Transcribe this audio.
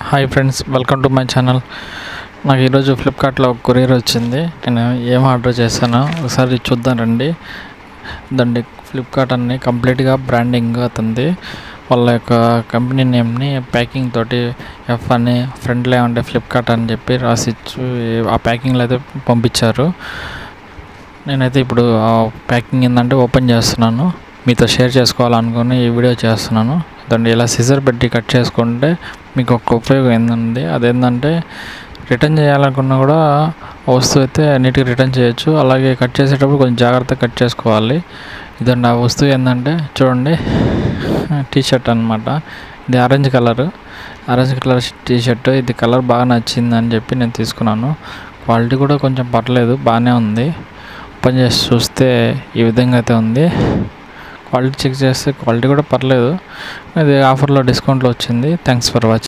Hi friends, welcome to my channel. నాకు ఈరోజు ఫ్లిప్కార్ట్లో ఒక కొరియర్ వచ్చింది. నేను ఏం ఆర్డర్ చేశానో ఒకసారి చూద్దాం రండి. దాన్ని ఫ్లిప్కార్ట్ అన్ని కంప్లీట్గా బ్రాండింగ్ అవుతుంది. వాళ్ళ యొక్క కంపెనీ నేమ్ని ప్యాకింగ్ తోటి ఎఫ్ అని ఫ్రంట్లో ఉండే ఫ్లిప్కార్ట్ అని చెప్పి రాసిచ్చు ఆ ప్యాకింగ్లో అయితే పంపించారు. నేనైతే ఇప్పుడు ఆ ప్యాకింగ్ ఏంటంటే ఓపెన్ చేస్తున్నాను, మీతో షేర్ చేసుకోవాలనుకుని ఈ వీడియో చేస్తున్నాను. దాన్ని ఇలా సిజర్ పెట్టి కట్ చేసుకుంటే మీకు ఒక ఉపయోగం ఏంటంటే అదేంటంటే రిటర్న్ చేయాలనుకున్నా కూడా వస్తువు అయితే నీట్గా రిటర్న్ చేయొచ్చు. అలాగే కట్ చేసేటప్పుడు కొంచెం జాగ్రత్తగా కట్ చేసుకోవాలి. ఇదండి ఆ వస్తువు ఏంటంటే చూడండి, టీషర్ట్ అనమాట. ఇది ఆరెంజ్ కలర్ టీషర్ట్. ఇది కలర్ బాగా నచ్చిందని చెప్పి నేను తీసుకున్నాను. క్వాలిటీ కూడా కొంచెం పర్లేదు, బాగానే ఉంది. ఓపెన్ చేసి చూస్తే ఈ విధంగా అయితే ఉంది. క్వాలిటీ చెక్ చేస్తే క్వాలిటీ కూడా పర్లేదు. ఇది ఆఫర్లో డిస్కౌంట్లో వచ్చింది. Thanks for watching.